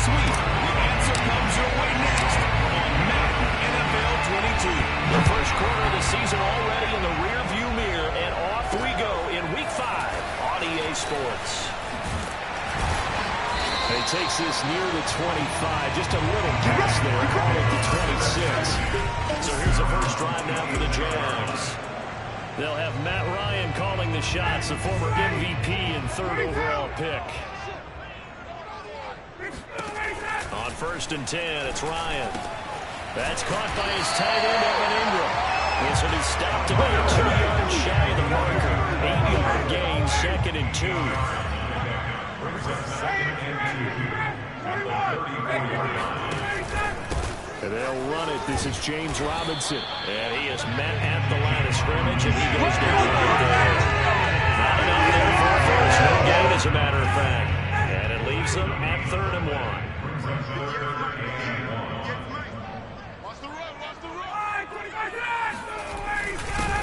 sweep? The answer comes your way next on Madden NFL 22. The first quarter of the season already in the rearview mirror, and off we go in Week 5 on EA Sports. He takes this near the 25, just a little pass there, call it the 26. So here's the first drive now for the Jags. They'll have Matt Ryan calling the shots, the former MVP and third overall pick. On 1st and 10, it's Ryan. That's caught by his tight end, Evan Ingram. This will be stopped about 2 yards shy of the marker. 8-yard gain, 2nd and 2. And they'll run it. This is James Robinson. And he is met at the line of scrimmage, and he goes down right there. Not enough there for a first. No gain, as a matter of fact. And it leaves them at 3rd and 1.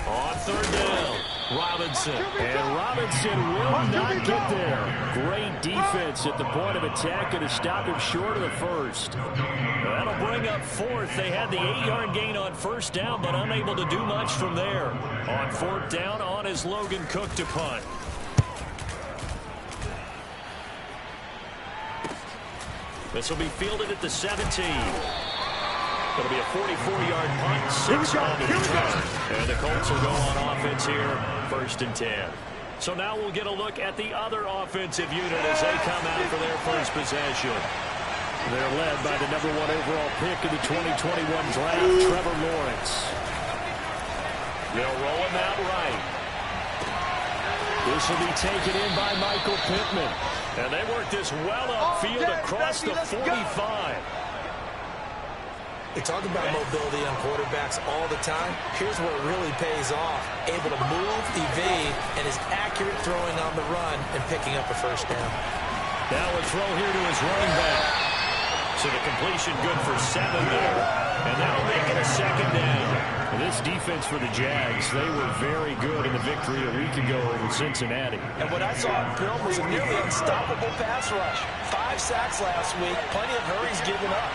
On 3rd down, Robinson. And Robinson will not get there. Great defense at the point of attack and to stop him short of the first. That'll bring up 4th. They had the 8-yard gain on 1st down, but unable to do much from there. On 4th down, on is Logan Cook to punt. This will be fielded at the 17. It'll be a 44-yard punt, 6 on the return. And the Colts will go on offense here, 1st and 10. So now we'll get a look at the other offensive unit as they come out for their first possession. They're led by the #1 overall pick in the 2021 draft, Trevor Lawrence. They'll roll him out right. This will be taken in by Michael Pittman. And they work this well upfield across the 45. We talk about mobility on quarterbacks all the time. Here's where it really pays off. Able to move, evade, and is accurate throwing on the run and picking up a first down. Now a throw here to his running back. So the completion good for 7 there. And that'll make it a 2nd down. This defense for the Jags, they were very good in the victory a week ago over Cincinnati. And what I saw in film was a nearly unstoppable pass rush. 5 sacks last week, plenty of hurries given up.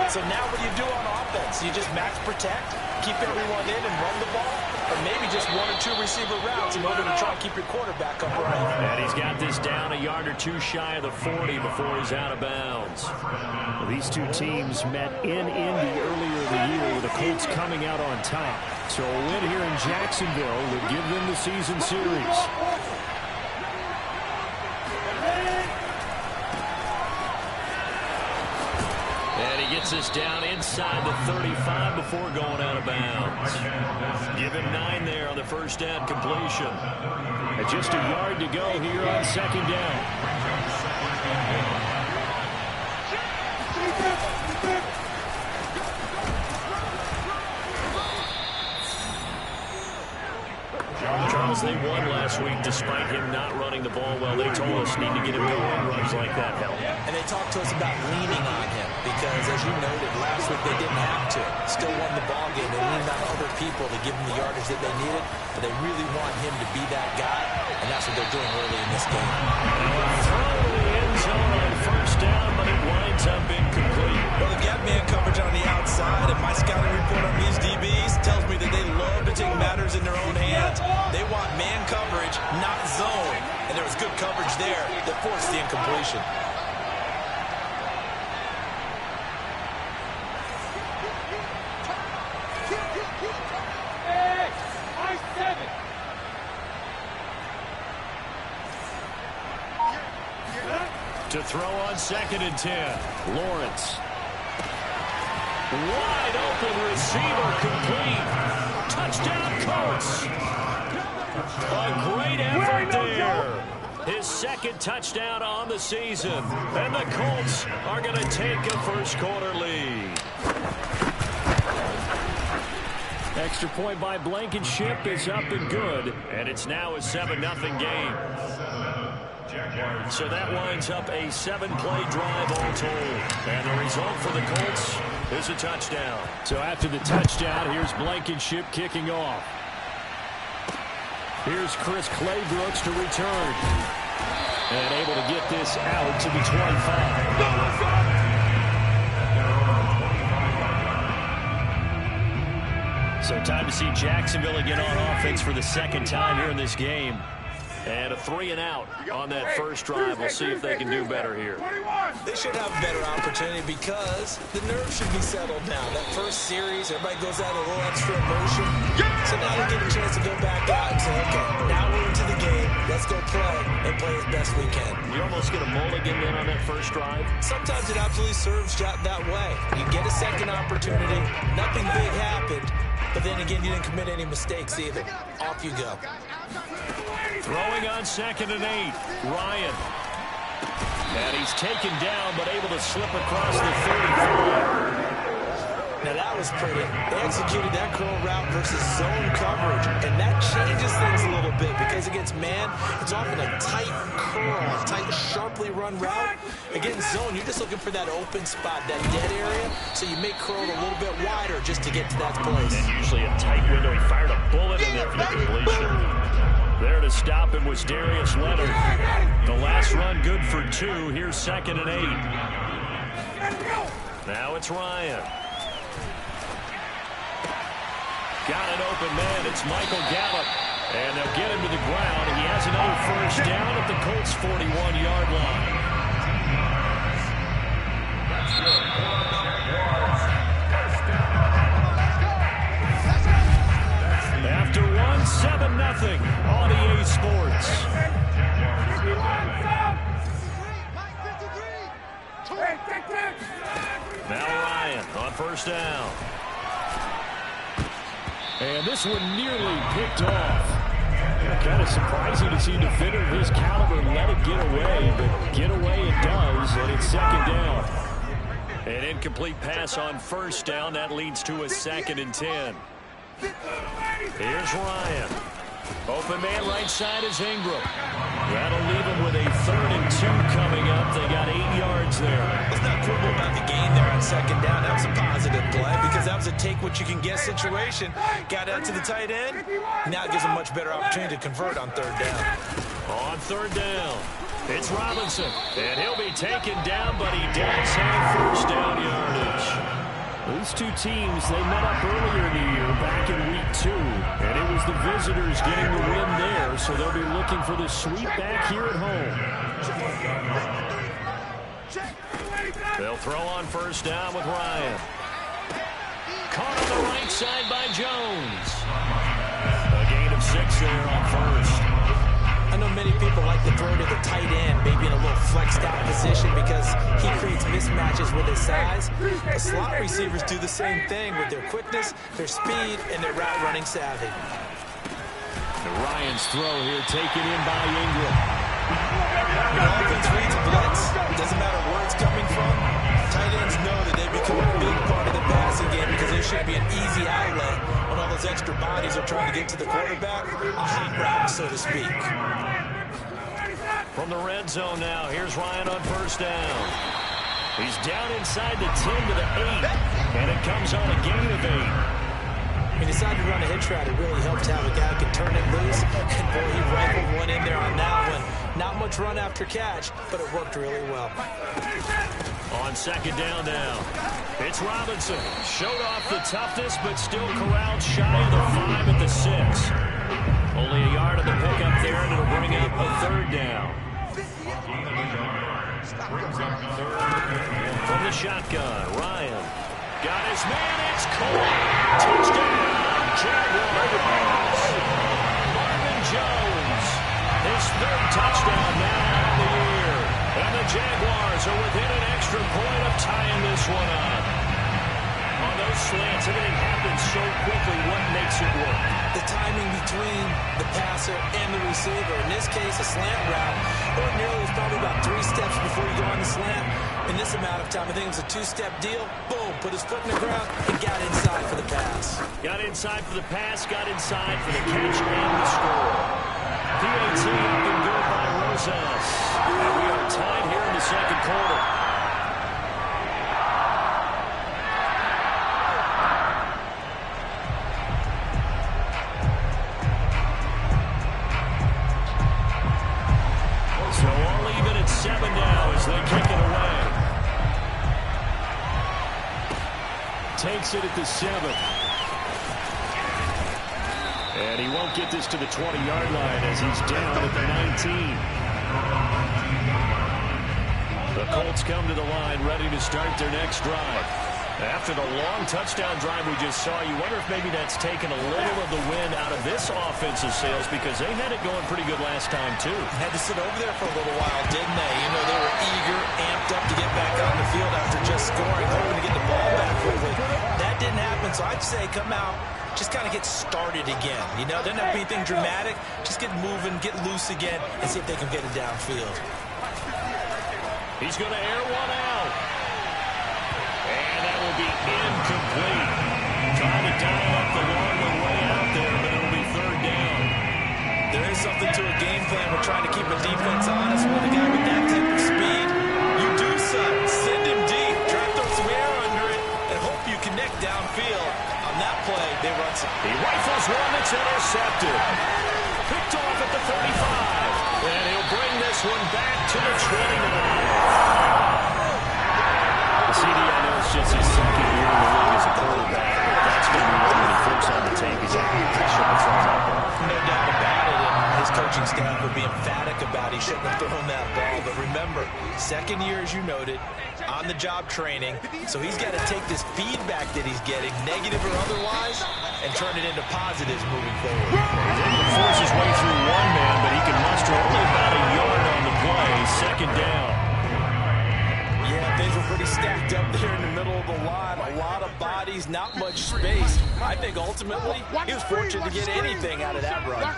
So now what do you do on offense? You just max protect, keep everyone in and run the ball? Or maybe just 1 or 2 receiver routes in order to try and keep your quarterback upright. And he's got this down a yard or 2 shy of the 40 before he's out of bounds. Well, these two teams met in Indy earlier in the year with the Colts coming out on top. So a win here in Jacksonville would give them the season series. And he gets us down inside the 35 before going out of bounds. Give him 9 there on the first down completion. And just a yard to go here on 2nd down. Charles, they won last week despite him not running the ball well. They told us need to get him going. Runs like that help. And they talked to us about leaning on him because, as you noted, last week they didn't have to. Still won the ball game. They leaned on other people to give them the yardage that they needed, but they really want him to be that guy, and that's what they're doing early in this game. Throw to the end zone on 1st down, but it winds up incomplete. Well, they've got man coverage on the outside, and my scouting report on these DBs tells me that they love to take matters in their own hands. They want man coverage, not zone. And there was good coverage there that forced the incompletion. To throw on 2nd and 10. Lawrence. Wide open receiver complete. Touchdown Colts. A great effort there. His 2nd touchdown on the season. And the Colts are going to take a first quarter lead. Extra point by Blankenship is up and good. And it's now a 7-0 game. So that winds up a 7-play drive all told. And the result for the Colts is a touchdown. So after the touchdown, here's Blankenship kicking off. Here's Chris Claybrooks to return. And able to get this out to the 25. So time to see Jacksonville again on offense for the second time here in this game. And a 3-and-out on that first drive. We'll see if they can do better here. They should have a better opportunity because the nerves should be settled now. That first series, everybody goes out a little extra emotion. So now they get a chance to go back out and say, okay, now we're into the game. Let's go play and play as best we can. You almost get a mulligan then on that first drive. Sometimes it absolutely serves that way. You get a second opportunity. Nothing big happened. But then again, you didn't commit any mistakes either. Off you go. Throwing on 2nd and 8. Ryan. And he's taken down, but able to slip across the 35. Now that was pretty. They executed that curl route versus zone coverage, and that changes things a little bit because against man, it's often a tight curl, a tight, sharply run route. Against zone, you're just looking for that open spot, that dead area, so you make curl a little bit wider just to get to that place. And usually a tight window. He fired a bullet in there for the completion. There to stop him was Darius Leonard. The last run good for 2. Here's 2nd and 8. Now it's Ryan. Got an open man. It's Michael Gallup. And they'll get him to the ground. He has another first down at the Colts' 41-yard line. After 7-0 on EA Sports. Now Ryan on first down. And this one nearly picked off. Kind of surprising to see a defender of his caliber let it get away, but get away it does, and it's 2nd down. An incomplete pass on first down. That leads to a 2nd and 10. Here's Ryan. Open man right side is Ingram. That'll leave him with a 3rd and 2 coming up. They got 8 yards there. Let's not quibble about the gain there on 2nd down. That was a positive play because that was a take-what-you-can-get situation. Got out to the tight end. Now it gives them a much better opportunity to convert on 3rd down. On 3rd down, it's Robinson. And he'll be taken down, but he does have first down yardage. These two teams, they met up earlier in the year, back in week 2, and it was the visitors getting the win there, so they'll be looking for the sweep back here at home. They'll throw on first down with Ryan. Caught on the right side by Jones. A gain of 6 there on first. I know many people like to throw to the tight end, maybe in a little flexed out position because he creates mismatches with his size. The slot receivers do the same thing with their quickness, their speed, and their route running savvy. Ryan's throw here taken in by Ingram. When offense reads a blitz, it doesn't matter where it's coming from. Tight ends know that they become a big part of the passing game because there should be an easy outlet when all those extra bodies are trying to get to the quarterback. A hot route, so to speak. From the red zone now, here's Ryan on first down. He's down inside the 10 to the 8, and it comes on a gain of 8. He decided to run a hitch route. It really helped to have a guy who can turn it loose. And boy, he rifled one in there on that one. Not much run after catch, but it worked really well. On 2nd down now, it's Robinson. Showed off the toughness, but still corralled shy of the 5 at the 6. Only a yard of the pickup there, and it'll bring up a 3rd down. From the shotgun, Ryan. Got his man, it's Cole. Touchdown, Jaguars. Marvin Jones, his 3rd touchdown now on the year. And the Jaguars are within an extra point of tying this one up. On those slants, everything happens so quickly. What makes it work? The timing between the passer and the receiver. In this case, a slant route. Ordinarily, it's probably about 3 steps before you go on the slant. In this amount of time, I think it was a 2-step deal. Boom, put his foot in the ground and got inside for the pass. Got inside for the pass, got inside for the catch and the score. PAT up and good by Rosas. And we are tied here in the 2nd quarter. So all even at 7 now as they kick it away. Takes it at the 7. And he won't get this to the 20-yard line as he's down at the 19. The Colts come to the line ready to start their next drive. After the long touchdown drive we just saw, you wonder if maybe that's taken a little of the wind out of this offensive sails because they had it going pretty good last time, too. Had to sit over there for a little while, didn't they? You know, they were eager, amped up to get back on the field after just scoring, hoping to get the ball back quickly. That didn't happen, so I'd say come out, just kind of get started again. You know, doesn't have to be anything dramatic. Just get moving, get loose again, and see if they can get it downfield. He's going to air one out. And that will be incomplete. Trying to dial up the long one way out there, but it'll be third down. There is something to a game plan. We're trying to keep a defense honest with a guy with that type of speed. You do something. Send him deep. Try to throw some air under it and hope you connect downfield. On that play, they run some. He rifles one that's intercepted. Picked off at the 35. And he'll bring this one back to the 29. CD, I know it's just his second year in the league as a quarterback, but that's going to be one when he flips on the tape. He's like, he shouldn't have thrown that ball. No doubt about it, and his coaching staff would be emphatic about he shouldn't have thrown that ball. But remember, second year, as you noted, on-the-job training, so he's got to take this feedback that he's getting, negative or otherwise, and turn it into positives moving forward. He's able to force his way through one man, but he can muster only about a yard on the play. Second down. Yeah, things were pretty stacked up there in the middle of the line. A lot of bodies, not much space. I think ultimately he was fortunate to get anything out of that run.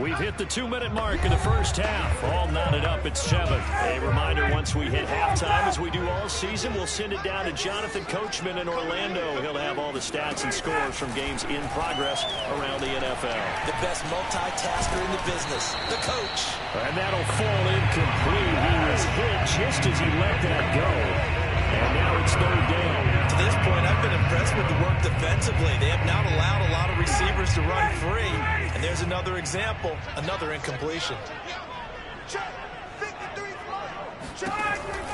We've hit the 2-minute mark of the first half. All knotted up at 7. A reminder, once we hit halftime, as we do all season, we'll send it down to Jonathan Coachman in Orlando. He'll have all the stats and scores from games in progress around the NFL. The best multitasker in the business, the coach. And that'll fall incomplete. He was hit just as he let that go. And now it's third down. To this point, I've been impressed with the work defensively. They have not allowed a lot of receivers to run free. And there's another example, another incompletion.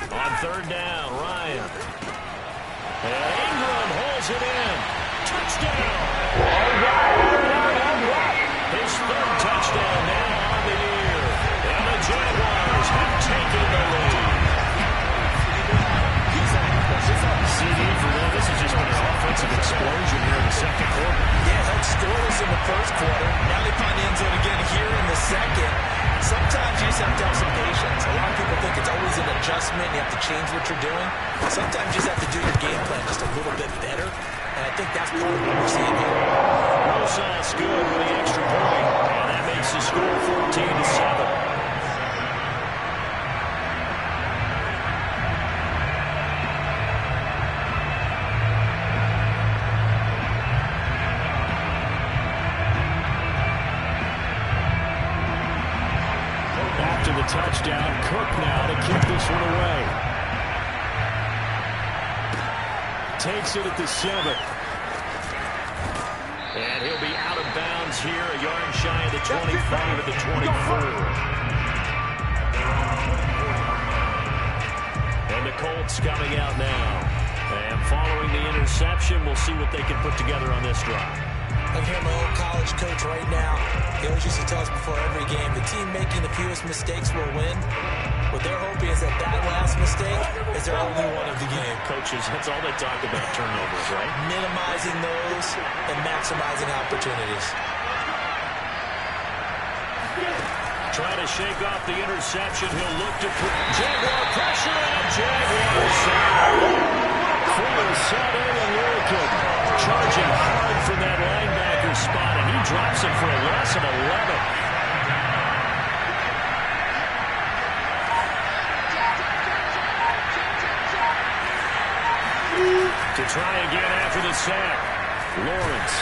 On third down, Ryan. And Ingram holds it in. Touchdown. His third touchdown now on the year. And the Jaguars have taken the lead. CD for them. This has just been an offensive explosion here in the second quarter. Yeah, held scoreless in the first quarter. Now they find the end zone again here in the second. Sometimes you just have to have some patience. A lot of people think it's always an adjustment. You have to change what you're doing. Sometimes you just have to do your game plan just a little bit better. And I think that's part of what we're seeing here. Rosas good with the extra point. And that makes the score 14-7. Touchdown, Cook now to kick this one away. Takes it at the 7. And he'll be out of bounds here, a yard shy of the 25 at the 24. And the Colts coming out now. And following the interception, we'll see what they can put together on this drive. I hear my old college coach right now. He always used to tell us before every game, the team making the fewest mistakes will win. What they're hoping is that last mistake is their only one of the game. Coaches, that's all they talk about, turnovers, right? Minimizing those and maximizing opportunities. Trying to shake off the interception. He'll look to put Jaguar pressure and Jaguar sack. Fuller set in and Lurkin charging hard from that linebacker spot, and he drops it for a loss of 11. To try again after the sack. Lawrence.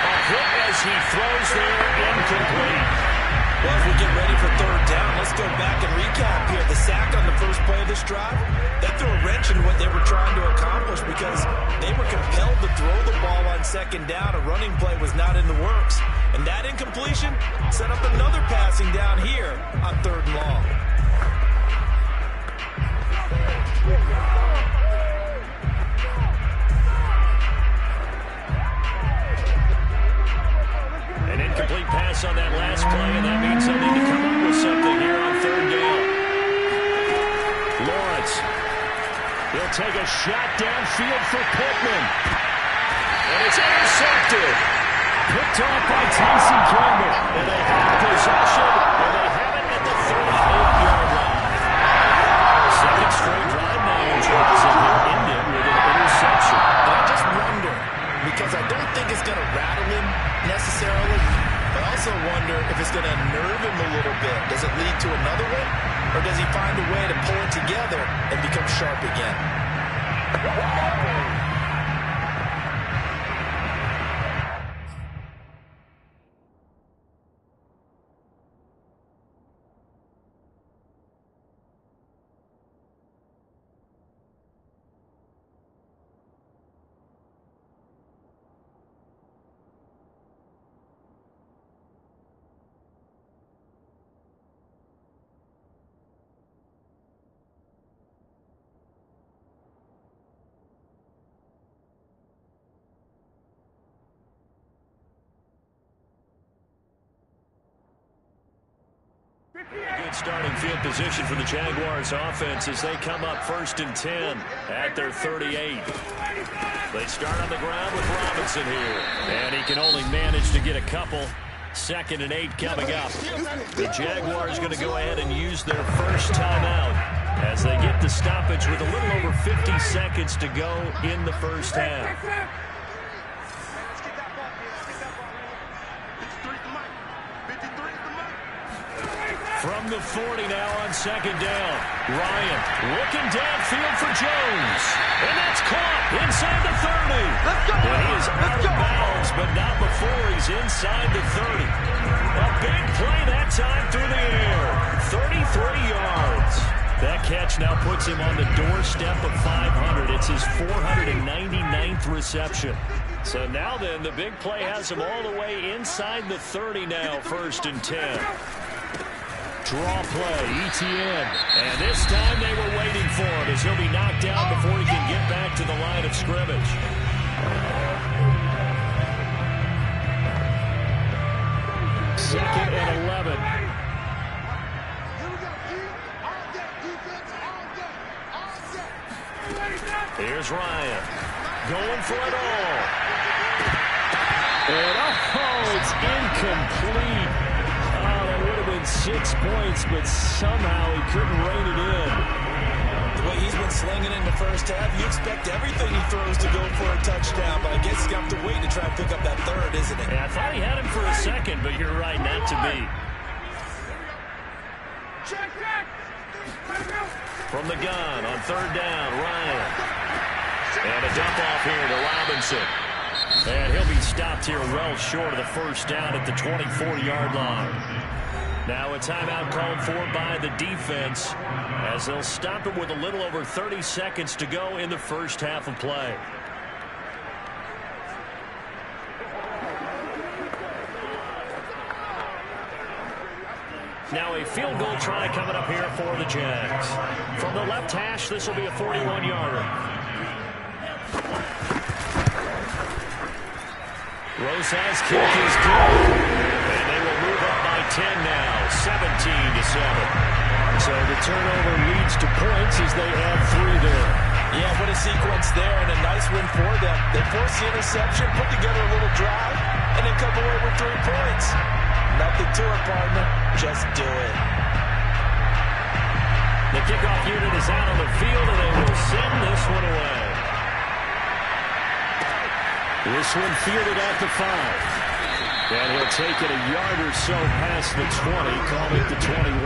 A hit as he throws there, incomplete. Well, as we get ready for third down, let's go back and recap here. The sack on the first play of this drive, that threw a wrench in what they were trying to accomplish because they were compelled to throw the ball on second down. A running play was not in the works. And that incompletion set up another passing down here on third and long. chance. He'll take a shot downfield for Pittman. And it's intercepted. Picked off by Tyson Campbell. And they have possession. And they have it at the 38-yard line. Second straight drive now, Travis, and he'll end it with an interception. And I just wonder, because I don't think it's going to rattle him necessarily, but I also wonder if it's going to nerve him a little bit. Does it lead to another one? Or does he find a way to pull it together and become sharp again? Good starting field position for the Jaguars offense as they come up 1st and 10 at their 38. They start on the ground with Robinson here. And he can only manage to get a couple. 2nd and 8 coming up. The Jaguars going to go ahead and use their first timeout as they get the stoppage with a little over 50 seconds to go in the first half. From the 40 now on 2nd down. Ryan looking downfield for Jones. And that's caught inside the 30. Let's go. And he is out of bounds, but not before he's inside the 30. A big play that time through the air. 33 yards. That catch now puts him on the doorstep of 500. It's his 499th reception. So now then, the big play has him all the way inside the 30 now, 1st and 10. Draw play, ETN. And this time they were waiting for him as he'll be knocked down before he can get back to the line of scrimmage. Second and 11. Here's Ryan. Going for it all. And oh, it's incomplete. That would have been 6 points, but somehow he couldn't rein it in. The way he's been slinging in the first half, you expect everything he throws to go for a touchdown, but I guess he's got to wait to try and pick up that third, isn't it? Yeah, I thought he had him for a second, but you're right, not to be. From the gun on 3rd down, Ryan. And a dump off here to Robinson. And he'll be stopped here well short of the first down at the 24-yard line. Now a timeout called for by the defense as they'll stop him with a little over 30 seconds to go in the first half of play. Now a field goal try coming up here for the Jags. From the left hash, this will be a 41-yarder. Rosa's kick is good. And they will move up by 10 now, 17-7. So the turnover leads to points as they add 3 there. Yeah, what a sequence there, and a nice win for them. They force the interception, put together a little drive, and then come away with 3 points. Nothing to it, partner. Just do it. The kickoff unit is out on the field, and they will send this one away. This one fielded at the 5. And he'll take it a yard or so past the 20, call it the 21.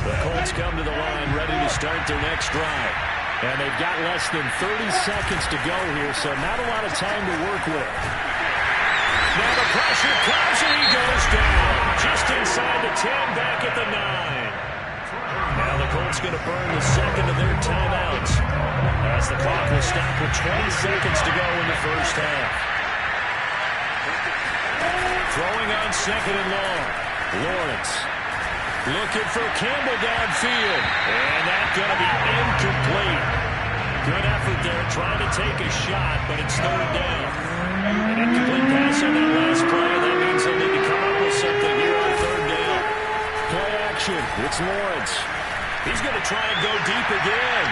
The Colts come to the line ready to start their next drive. And they've got less than 30 seconds to go here, so not a lot of time to work with. Now the pressure comes and he goes down. Just inside the 10, back at the 9. Now the Colts going to burn the second of their timeouts as the clock will stop with 20 seconds to go in the first half. Throwing on 2nd and long. Lawrence looking for Campbell downfield. And that's going to be incomplete. Good effort there trying to take a shot, but it's 3rd down. An incomplete pass on that last play. That means they'll need to come up with something here on 3rd down. Play action. It's Lawrence. He's going to try and go deep again.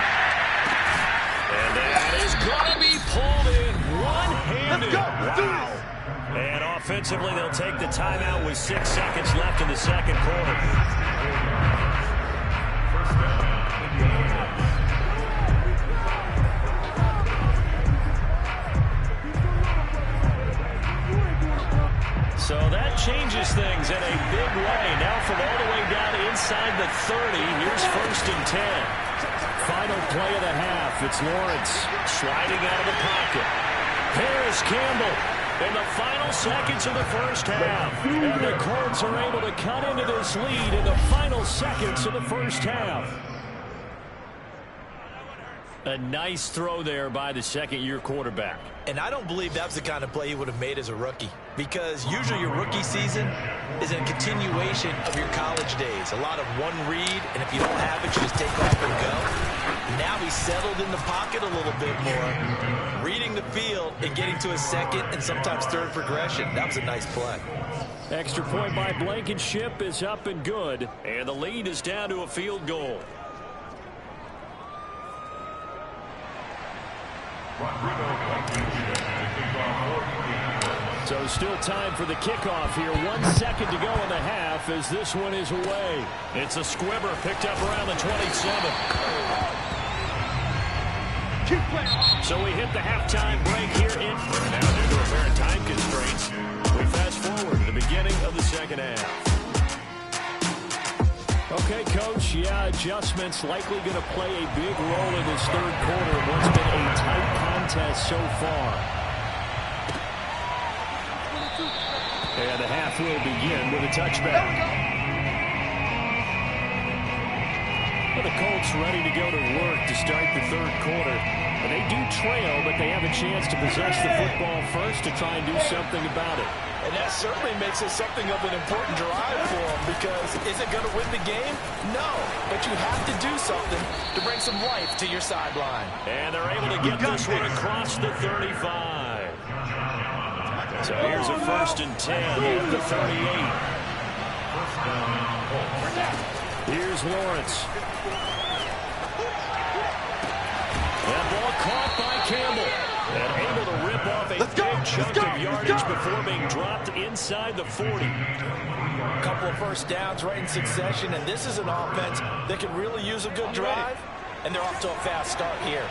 And that is going to be pulled in one-handed. Wow. And offensively, they'll take the timeout with 6 seconds left in the second quarter. So that changes things in a big way. Now from all the way down inside the 30, here's 1st and 10. Final play of the half. It's Lawrence sliding out of the pocket. Harris Campbell in the final seconds of the first half. And the Colts are able to cut into this lead in the final seconds of the first half. A nice throw there by the second-year quarterback. And I don't believe that's the kind of play he would have made as a rookie, because usually your rookie season is a continuation of your college days. A lot of one read, and if you don't have it, you just take off and go. Now he's settled in the pocket a little bit more, reading the field and getting to a second and sometimes third progression. That was a nice play. Extra point by Blankenship is up and good, and the lead is down to a field goal. So still time for the kickoff here. 1 second to go in the half as this one is away. It's a squibber picked up around the 27. So we hit the halftime break here in. Now due to apparent time constraints, we fast forward to the beginning of the second half. Okay, Coach, adjustments likely going to play a big role in this third quarter of what's been a tight contest so far. And the half will begin with a touchback. Well, the Colts ready to go to work to start the third quarter. And they do trail, but they have a chance to possess the football first to try and do something about it. And that certainly makes it something of an important drive for them, because is it going to win the game? No, but you have to do something to bring some life to your sideline. And they're able to get this one across the 35. So here's a 1st and 10 at the 38. Here's Lawrence. That ball caught by Campbell. And able to rip off a big chunk of yardage before being dropped inside the 40. A couple of first downs right in succession, and this is an offense that can really use a good drive, and they're off to a fast start here.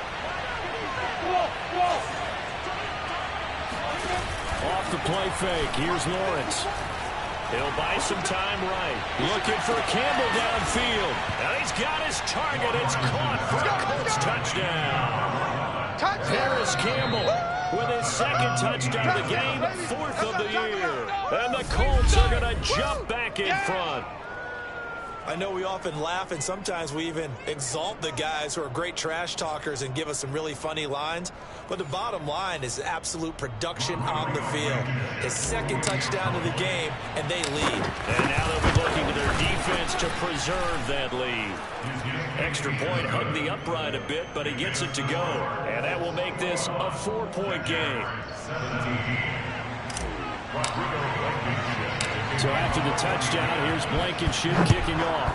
Off the play fake. Here's Lawrence. He'll buy some time right. Looking for Campbell downfield. And he's got his target. It's caught for a Colts touchdown. Harris Campbell with his second touchdown of the game, 4th of the year. And the Colts are going to jump back in front. I know we often laugh, and sometimes we even exalt the guys who are great trash talkers and give us some really funny lines. But the bottom line is absolute production on the field. His second touchdown of the game, and they lead. And now they'll be looking to their defense to preserve that lead. Extra point hugged the upright a bit, but he gets it to go. And that will make this a 4-point game. So after the touchdown, here's Blankenship kicking off.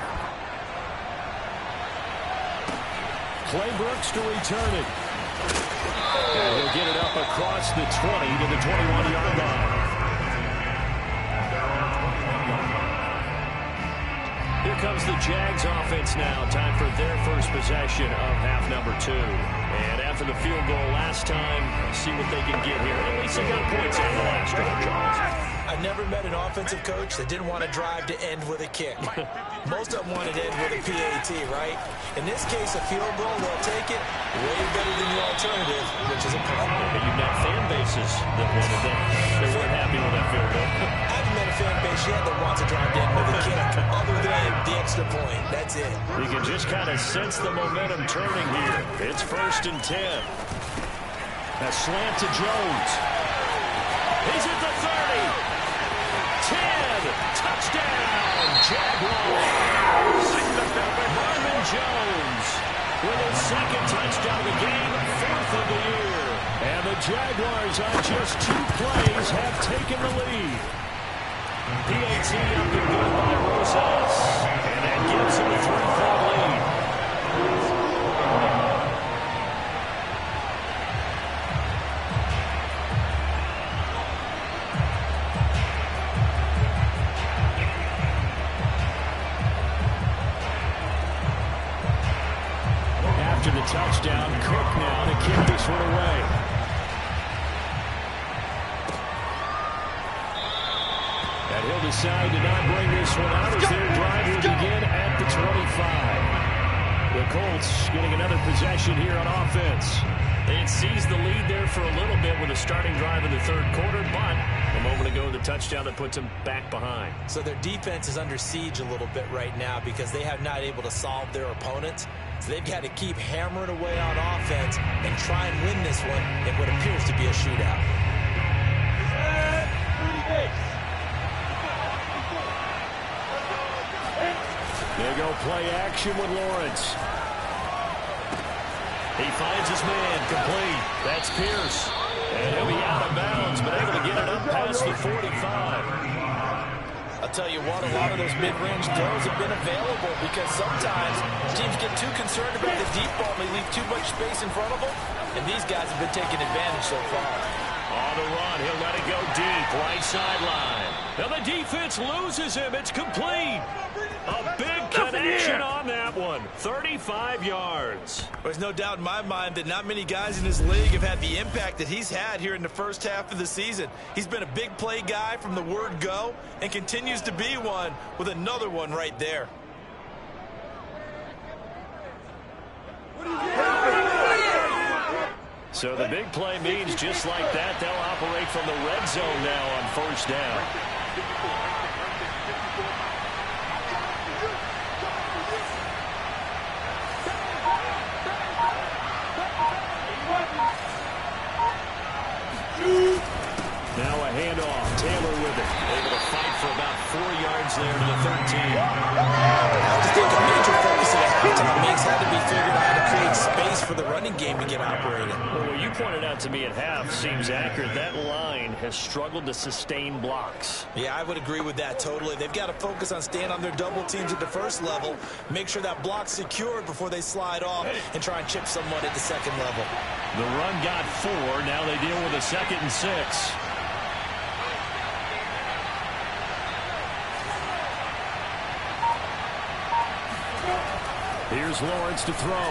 Clay Brooks to return it. And he'll get it up across the 20 to the 21-yard line. Here comes the Jags offense now. Time for their first possession of half number 2. And after the field goal last time, see what they can get here. At least they got points on the last drive, Charles. I've never met an offensive coach that didn't want to drive to end with a kick. Most of them wanted to end with a PAT, right? In this case, a field goal, they'll take it way better than the alternative, which is a punt. But you've got fan bases that wanted that. They weren't happy with that field goal. I haven't met a fan base yet that wants to drive to end with a kick, other than the extra point. That's it. You can just kind of sense the momentum turning here. It's 1st and 10. A slant to Jones. He's at the 30. 10, touchdown, Jaguars. Marvin Jones with his second touchdown of the game, 4th of the year. And the Jaguars on just 2 plays have taken the lead. PAT up and good by Rosas. And that gives him a 3-point lead. after the touchdown. Cook now to kick this one away. And he'll decide to not bring this one out as their drive will begin at the 25. The Colts getting another possession here on offense. They had seized the lead there for a little bit with a starting drive in the third quarter, but a moment ago the touchdown that puts them back behind. So their defense is under siege a little bit right now because they have not able to solve their opponents. So they've got to keep hammering away on offense and try and win this one in what appears to be a shootout. They go play action with Lawrence. He finds his man, complete. That's Pierce. And he'll be out of bounds, but able to get it up past the 45. I'll tell you what, a lot of those mid-range throws have been available because sometimes teams get too concerned about the deep ball and they leave too much space in front of them, and these guys have been taking advantage so far. On the run, he'll let it go deep, right sideline. Now the defense loses him. It's complete. A big connection on that one. 35 yards. There's no doubt in my mind that not many guys in this league have had the impact that he's had here in the first half of the season. He's been a big play guy from the word go and continues to be one with another one right there. So the big play means just like that, they'll operate from the red zone now on first down. Now a handoff. Taylor with it. Able to fight for about 4 yards there to the 13. I think a major focus of the halftime makes had to be figuring out how to create space for the running game to get operating. Well, what you pointed out to me at half seems accurate. That line has struggled to sustain blocks. Yeah, I would agree with that totally. They've got to focus on staying on their double teams at the first level, make sure that block's secured before they slide off and try and chip someone at the second level. The run got 4. Now they deal with a 2nd and 6. Here's Lawrence to throw.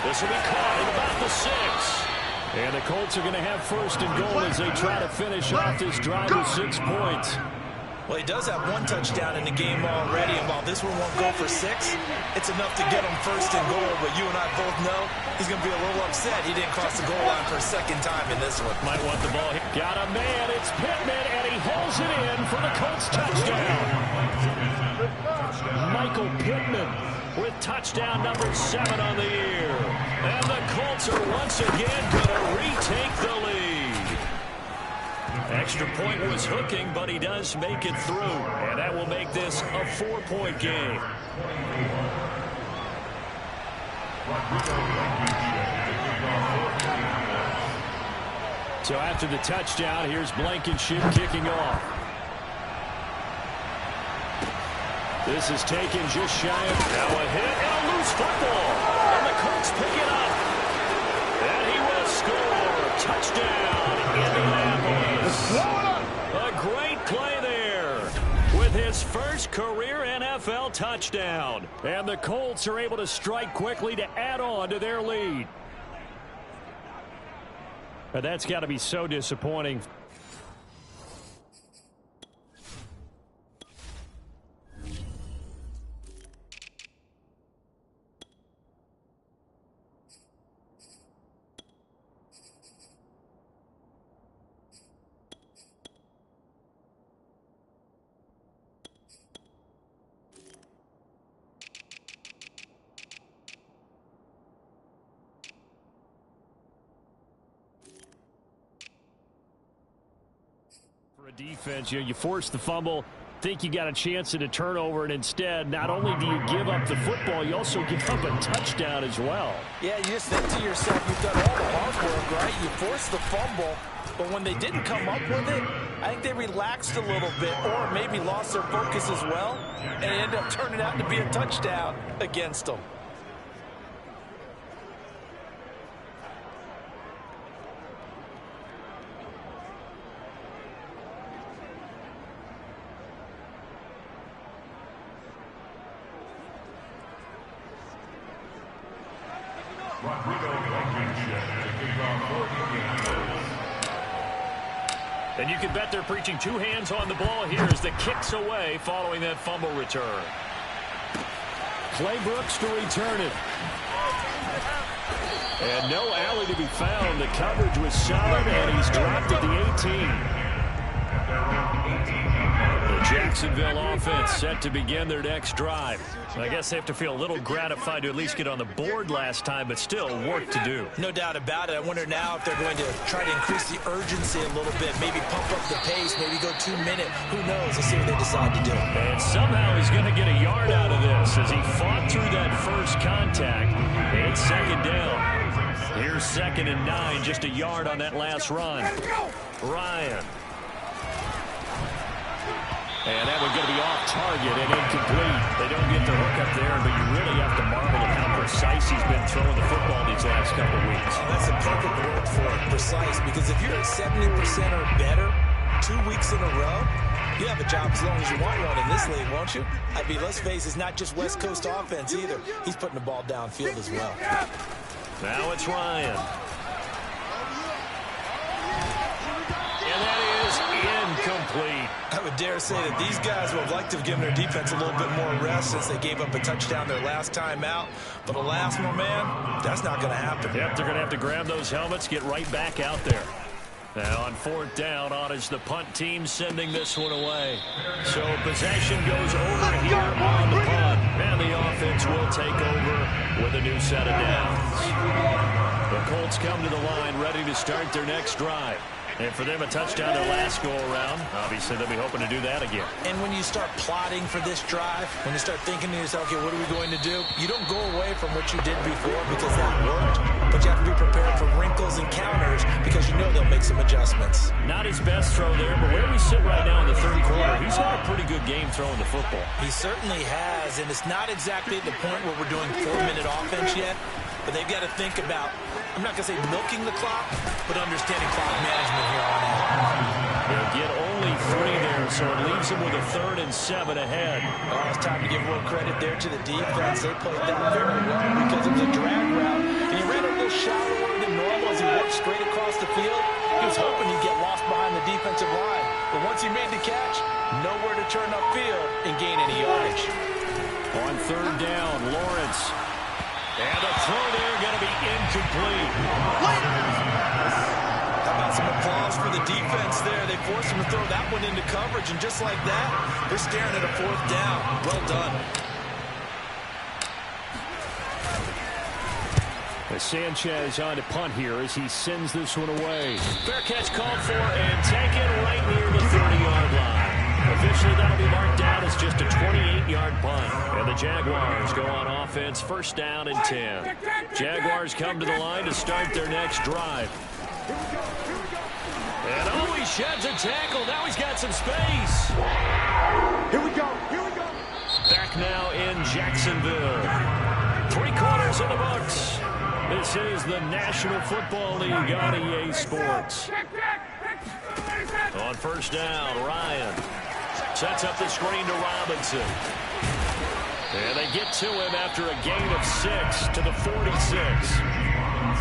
This will be caught at about the 6. And the Colts are going to have first and goal as they try to finish off this drive with 6 points. Well, he does have 1 touchdown in the game already, and while this one won't go for 6, it's enough to get him first and goal. But you and I both know he's going to be a little upset he didn't cross the goal line for a second time in this one. Might want the ball. Got a man. It's Pittman, and he holds it in for the Colts touchdown. Michael Pittman with touchdown number 7 on the year. And the Colts are once again going to retake the lead. Extra point was hooking, but he does make it through. And that will make this a 4-point game. So after the touchdown, here's Blankenship kicking off. This is taken just shy of now a hit and a loose football. And the Colts pick it up. And he will score. Touchdown, Indianapolis. A great play there with his first career NFL touchdown. And the Colts are able to strike quickly to add on to their lead. But that's got to be so disappointing. Defense, you force the fumble, think you got a chance at a turnover, and instead, not only do you give up the football, you also give up a touchdown as well. Yeah, you just think to yourself, you've done all the hard work, right? You forced the fumble, but when they didn't come up with it, I think they relaxed a little bit or maybe lost their focus as well, and it ended up turning out to be a touchdown against them. And you can bet they're preaching two hands on the ball here as the kick's away following that fumble return. Clay Brooks to return it. And no alley to be found. The coverage was solid, and he's dropped at the 18. The Jacksonville offense set to begin their next drive. I guess they have to feel a little gratified to at least get on the board last time, but still work to do. No doubt about it. I wonder now if they're going to try to increase the urgency a little bit, maybe pump up the pace, maybe go 2 minute. Who knows? Let's see what they decide to do. And somehow he's going to get a yard out of this as he fought through that first contact. It's second down. Here's 2nd and 9, just a yard on that last run. Ryan. And that one's going to be off target and incomplete. They don't get the hook up there, but you really have to marvel at how precise he's been throwing the football these last couple of weeks. Oh, that's a perfect word for it, precise, because if you're at 70% or better 2 weeks in a row, you have a job as long as you want one in this league, won't you? I mean, let's face it, it's not just West Coast offense either. He's putting the ball downfield as well. Now it's Ryan. And that is incomplete. I would dare say that these guys would have liked to have given their defense a little bit more rest since they gave up a touchdown their last time out. But alas, my man, that's not going to happen. Yep, they're going to have to grab those helmets, get right back out there. Now on 4th down, on is the punt team sending this one away. So possession goes over here on the punt. And the offense will take over with a new set of downs. The Colts come to the line ready to start their next drive. And for them, a touchdown their last go-around. Obviously, they'll be hoping to do that again. And when you start plotting for this drive, when you start thinking to yourself, okay, what are we going to do? You don't go away from what you did before because that worked. But you have to be prepared for wrinkles and counters because you know they'll make some adjustments. Not his best throw there, but where we sit right now in the 3rd quarter, he's had a pretty good game throwing the football. He certainly has, and it's not exactly at the point where we're doing 4-minute offense yet. But they've got to think about, I'm not going to say milking the clock, but understanding clock management here on out. They'll get only 3 there, so it leaves them with a 3rd and 7 ahead. Oh, it's time to give a little credit there to the defense. They played that very well because it was a drag route. And he ran a little shallower than normal as he worked straight across the field. He was hoping he'd get lost behind the defensive line. But once he made the catch, nowhere to turn upfield and gain any yardage. On 3rd down, Lawrence. And the throw there going to be incomplete. How about some applause for the defense there? They forced him to throw that one into coverage, and just like that, they're staring at a 4th down. Well done. As Sanchez on to punt here as he sends this one away. Fair catch called for and taken right near the 30-yard line. Officially, that'll be marked down as just a 28-yard punt. And the Jaguars go on offense, 1st down and 10. Jaguars come to the line to start their next drive. And oh, he sheds a tackle. Now he's got some space. Here we go. Here we go. Back now in Jacksonville. 3 quarters in the books. This is the National Football League on EA Sports. On 1st down, Ryan sets up the screen to Robinson. And they get to him after a gain of 6 to the 46.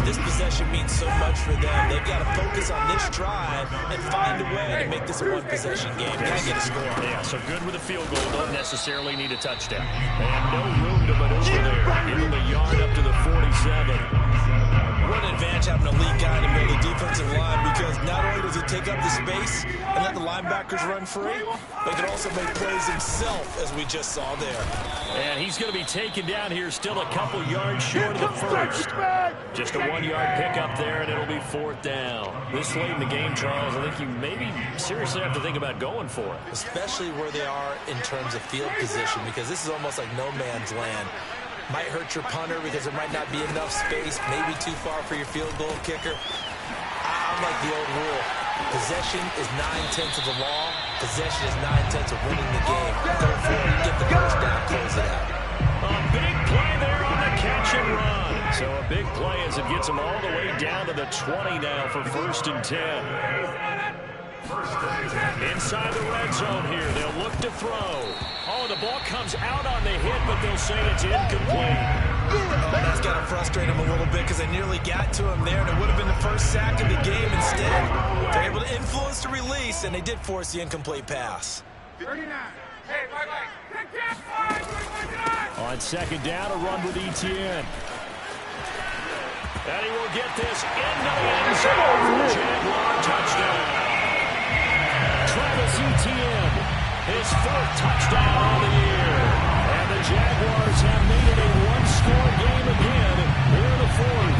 This possession means so much for them. They've got to focus on this drive and find a way to make this a one-possession game. Got to get a score. Yeah, so good with a field goal. Don't necessarily need a touchdown. And no room to maneuver there. Give him a yard up to the 47. What an advantage having a lead guy in the middle of the defensive line, because not only does he take up the space and let the linebackers run free, but he can also make plays himself, as we just saw there. And he's going to be taken down here, still a couple yards short of the first. Just a 1-yard pickup there, and it'll be 4th down. This late in the game, Charles, I think you maybe seriously have to think about going for it. Especially where they are in terms of field position, because this is almost like no man's land. Might hurt your punter because there might not be enough space, maybe too far for your field goal kicker. I'm like the old rule. Possession is 9/10 of the law. Possession is 9/10 of winning the game. Go for it, get the first down, close it out. A big play there on the catch and run. So a big play as it gets them all the way down to the 20 now for 1st and 10. Inside the red zone here, they'll look to throw. Oh, the ball comes out on the hit, but they'll say it's incomplete. Oh, that's got to frustrate him a little bit because they nearly got to him there, and it would have been the first sack of the game. Instead, they're able to influence the release, and they did force the incomplete pass. 39. Hey, bye-bye. On second down, a run with Etienne. And he will get this into the end zone for a Jaguar touchdown. Travis Etienne, his fourth touchdown of the year. And the Jaguars have made it a one-score game again here in the fourth.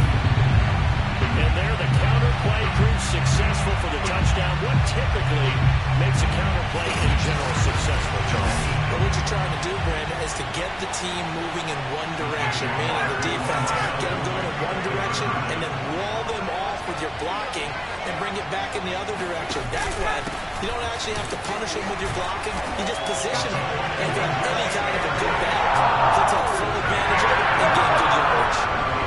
And there the counter play proves successful for the touchdown. What typically makes a counter play in general successful, Charles? But what you're trying to do, Brandon, is to get the team moving in one direction, meaning the defense, get them going in one direction, and then wall them off with your blocking and bring it back in the other direction. That way, you don't actually have to punish them with your blocking. You just position them and get any kind of a good back to take full advantage of it and get good yardage.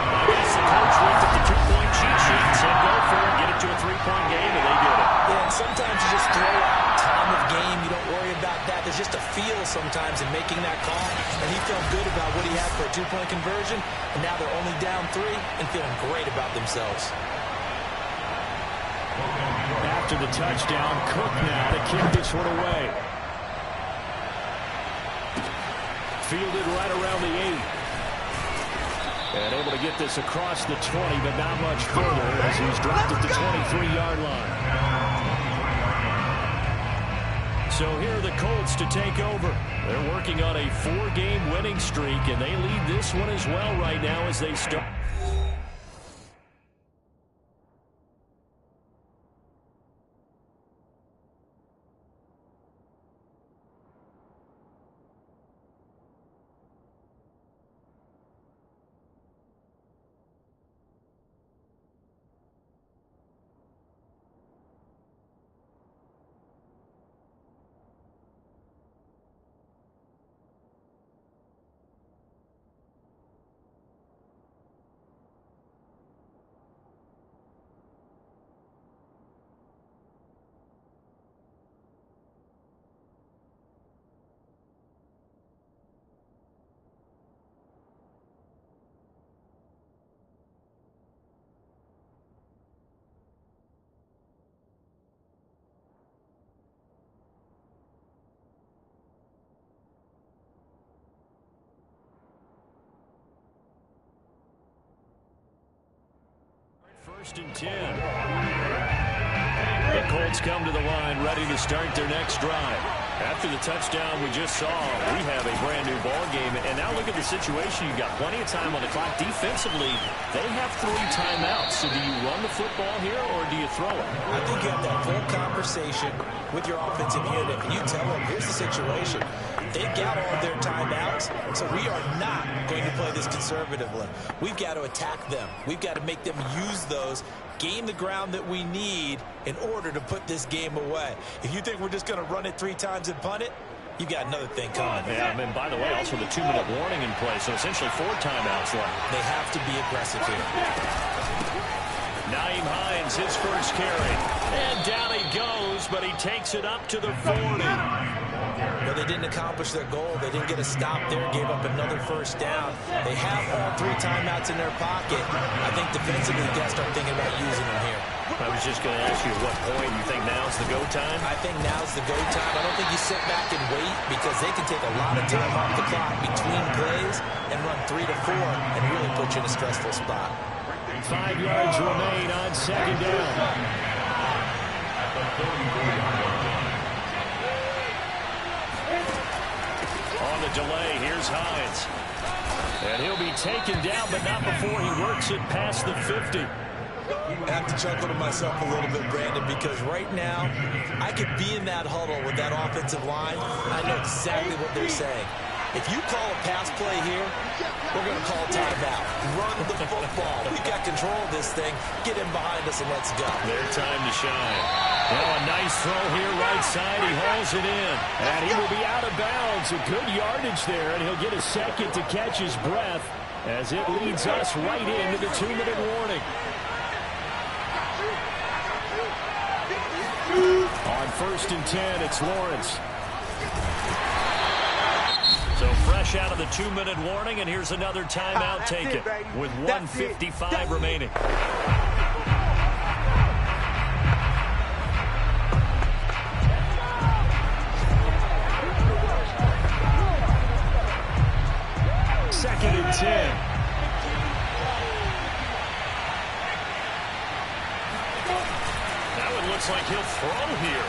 I guess the coach looked at the two-point cheat sheet and said, go for it, get it to a three-point game, and they did it. Yeah, and sometimes you just throw out time of game. You don't worry about that. There's just a feel sometimes in making that call, and he felt good about what he had for a two-point conversion, and now they're only down 3 and feeling great about themselves. After the touchdown, Cook now to kick this one away. Fielded right around the 8. And able to get this across the 20, but not much further as he's dropped at the 23-yard line. So here are the Colts to take over. They're working on a 4-game winning streak, and they lead this one as well right now as they start. First and 10. The Colts come to the line ready to start their next drive. After the touchdown we just saw, we have a brand new ball game. And now look at the situation. You've got plenty of time on the clock. Defensively, they have 3 timeouts. So do you run the football here or do you throw it? I think you have that full conversation with your offensive unit, and you tell them, here's the situation. They've got all of their timeouts, so we are not going to play this conservatively. We've got to attack them. We've got to make them use those, gain the ground that we need in order to put this game away. If you think we're just going to run it 3 times and punt it, you've got another thing coming. Yeah, and by the way, also the 2-minute warning in play, so essentially 4 timeouts left. They have to be aggressive here. Nyheim Hines, his first carry. And down he goes, but he takes it up to the 40. Well, they didn't accomplish their goal. They didn't get a stop there, gave up another first down. They have all 3 timeouts in their pocket. I think defensively, you got to start thinking about using them here. I was just going to ask you at what point you think now's the go time? I think now's the go time. I don't think you sit back and wait because they can take a lot of time off the clock between plays and run 3 to 4 and really put you in a stressful spot. 5 yards remain on second down. On the delay, here's Hines. And he'll be taken down, but not before he works it past the 50. I have to chuckle to myself a little bit, Brandon, because right now I could be in that huddle with that offensive line. I know exactly what they're saying. If you call a pass play here, we're going to call timeout. Run the football. We've got control of this thing. Get in behind us and let's go. Their time to shine. Well, a nice throw here right side. He hauls it in. And he will be out of bounds. A good yardage there, and he'll get a second to catch his breath as it leads us right into the 2-minute warning. On first and 10, it's Lawrence. So fresh fresh out of the 2-minute warning, and here's another timeout taken with 1:55 remaining. Second and 10. That one looks like he'll throw here.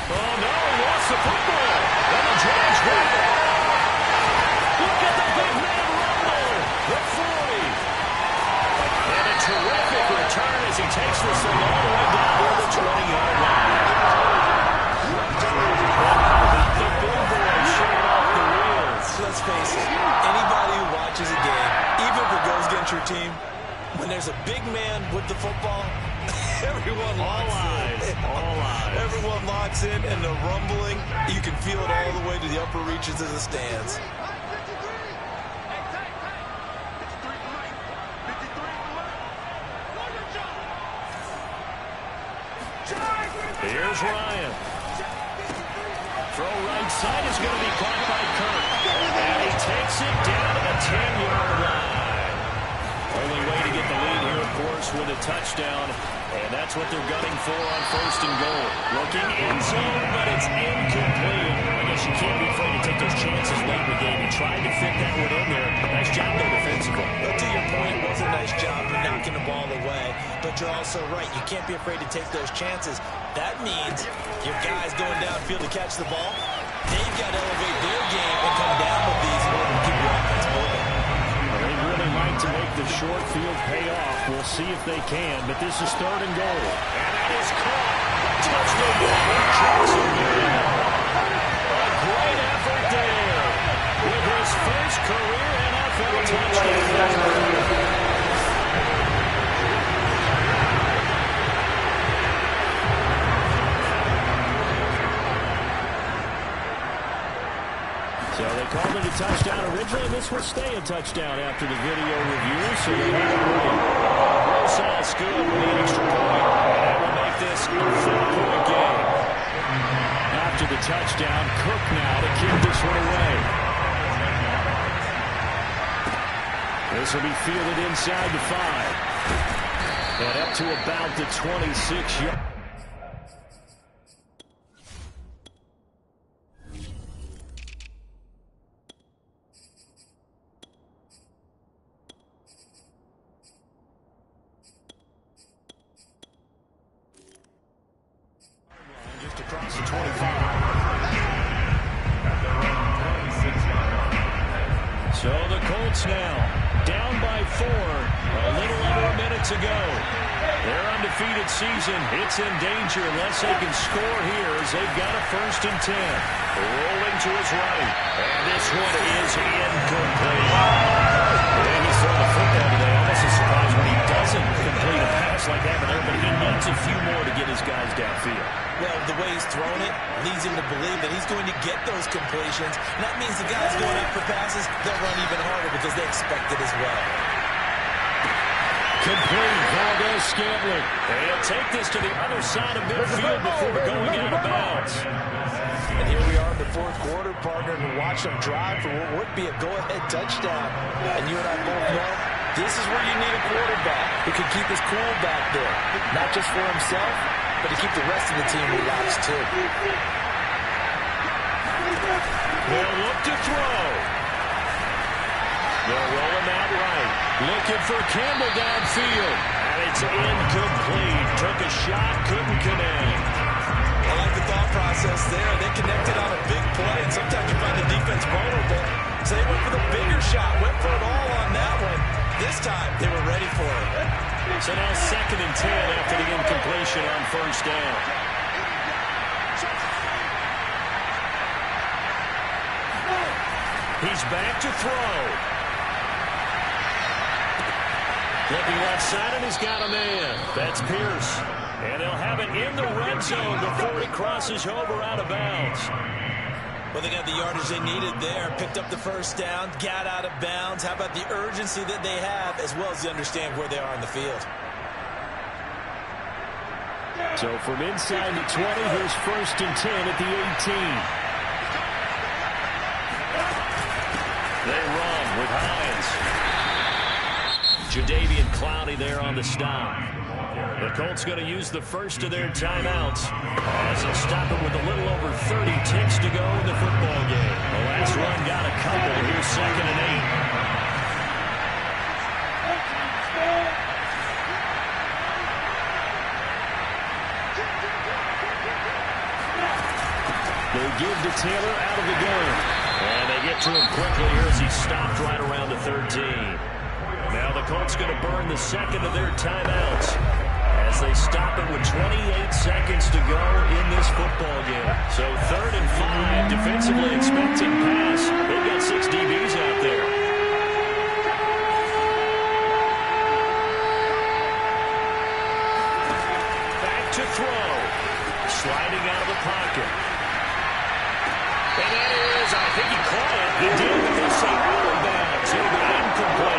Oh, no, he lost the football. And the Giants grab it. Look at the big man rumble. The 40. And a terrific return as he takes this thing all the way down to the 20-yard line. The big boy showing off the wheels. Let's face it, anybody who watches a game, even if it goes against your team, when there's a big man with the football, everyone locks in. All eyes. Everyone locks in, and the rumbling, you can feel it all the way to the upper reaches of the stands. Here's Ryan. Throw right side is going to be caught by Kirk. And he takes it down to the 10-yard line. Only way to get the lead here, of course, with a touchdown. And that's what they're gunning for on first and goal. Looking end zone, but it's incomplete. I guess you can't be afraid to take those chances late in the game. He tried to fit that one in there. Nice job there defensively. But to your point, it was a nice job of knocking the ball away. But you're also right. You can't be afraid to take those chances. That means your guys going downfield to catch the ball, they've got to elevate their game and come down with these in order to keep your offense moving. Well, they'd really like to make the short field pay off. We'll see if they can, but this is third and goal. And that is caught. Touchdown, Jacksonville. A great effort there with his first career NFL touchdown. So they called it a touchdown originally. This will stay a touchdown after the video review. So they have it right. Brossal's good with the extra point. And that will make this a 4-point game. After the touchdown, Cook now to kick this one away. This will be fielded inside the 5. And up to about the 26-yard. Across the 25. So the Colts now down by 4. A little under a minute to go. Their undefeated season, it's in danger unless they can score here as they've got a first and 10. Rolling to his right. And this one is incomplete. And he's throwing the football today. Almost a surprise when he doesn't complete a pass like that, but he needs a few more to get his guys downfield. Well, the way he's thrown it leads him to believe that he's going to get those completions. And that means the guys going up for passes, they'll run even harder because they expect it as well. Complete. Valdez-Scantling. They'll take this to the other side of midfield before going out of bounds. And here we are in the fourth quarter, partner, to watch them drive for what would be a go-ahead touchdown. And you and I both know this is where you need a quarterback who can keep his cool back there. Not just for himself, but to keep the rest of the team relaxed, too. They'll look to throw. They'll roll him out right. Looking for Campbell downfield. And it's incomplete. Took a shot, couldn't connect. I like the thought process there. They connected on a big play, and sometimes you find the defense vulnerable. So they went for the bigger shot, went for it all on that one. This time, they were ready for it. So now second and 10 after the incompletion on first down. He's back to throw. Looking left side, and he's got a man. That's Pierce. And they'll have it in the red zone before he crosses over out of bounds. Well, they got the yardage they needed there. Picked up the first down, got out of bounds. How about the urgency that they have, as well as they understand where they are in the field? So from inside the 20, here's first and 10 at the 18. Jadeveon Clowney there on the stop. The Colts going to use the first of their timeouts as they'll stop it with a little over 30 ticks to go in the football game. The last run got a couple. Here's 2nd and 8. They give to Taylor out of the gun. And they get to him quickly here as he stopped right around the 13. Now the Colts going to burn the second of their timeouts as they stop it with 28 seconds to go in this football game. So 3rd and 5, defensively expecting pass. They've got 6 DBs out there. Back to throw. Sliding out of the pocket. And that is, I think he caught it. He did, but they say out of bounds. It'll be incomplete.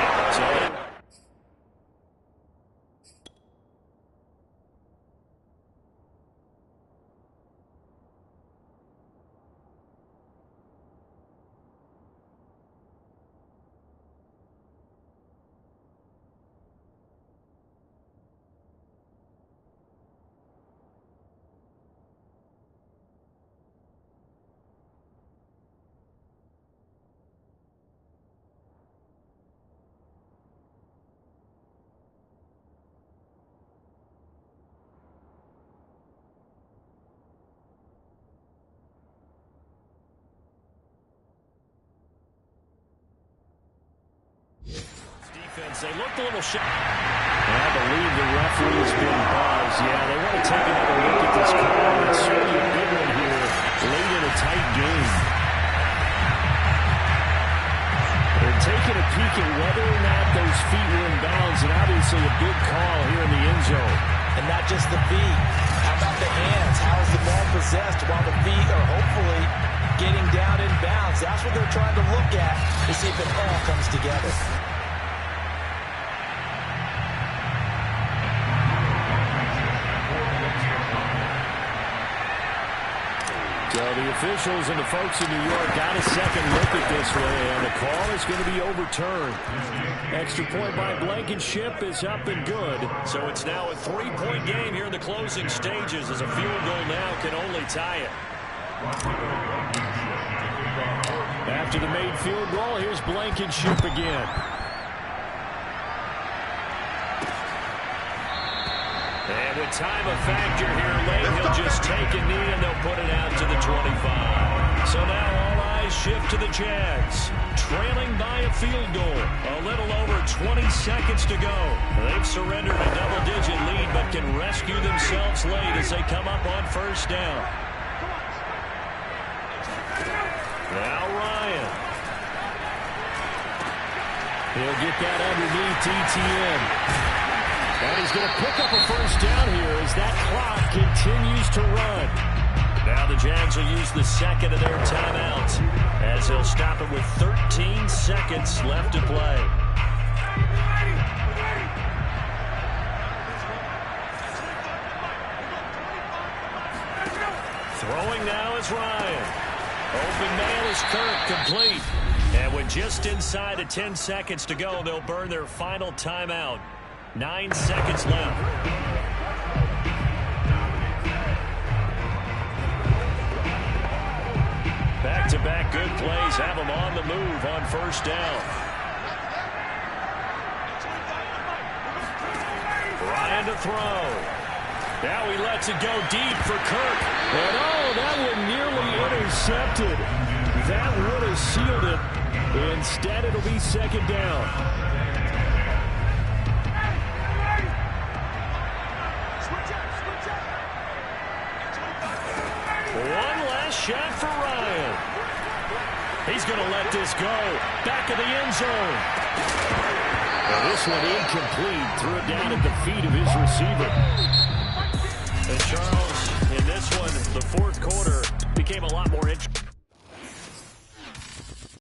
So they looked a little shy. I believe the referee's been buzzed. Yeah, they want to take another look at this call. It's certainly a big one here late in a tight game. They're taking a peek at whether or not those feet were in bounds, and obviously a big call here in the end zone. And not just the feet. How about the hands? How is the ball possessed while the feet are hopefully getting down in bounds? That's what they're trying to look at to see if it all comes together. So the officials and the folks in New York got a second look at this one, and the call is going to be overturned. Extra point by Blankenship is up and good. So it's now a 3-point game here in the closing stages as a field goal now can only tie it. After the made field goal, here's Blankenship again. And with time a factor here late, he'll just take a knee and they'll put it out to the 25. So now all eyes shift to the Jags. Trailing by a field goal. A little over 20 seconds to go. They've surrendered a double-digit lead but can rescue themselves late as they come up on 1st down. Now Ryan. He'll get that underneath ETN. And he's going to pick up a 1st down here as that clock continues to run. Now the Jags will use the second of their timeouts as they'll stop it with 13 seconds left to play. Throwing now is Ryan. Open man is Kirk, complete. And with just inside of 10 seconds to go, they'll burn their final timeout. 9 seconds left. Back-to-back good plays have them on the move on 1st down. Ryan to throw. Now he lets it go deep for Kirk. And oh, that one nearly intercepted. That would have sealed it. Instead, it'll be 2nd down. One last shot for Ryan. He's going to let this go. Back of the end zone. Well, this one incomplete. Threw it down at the feet of his receiver. And Charles, in this one, the 4th quarter became a lot more interesting.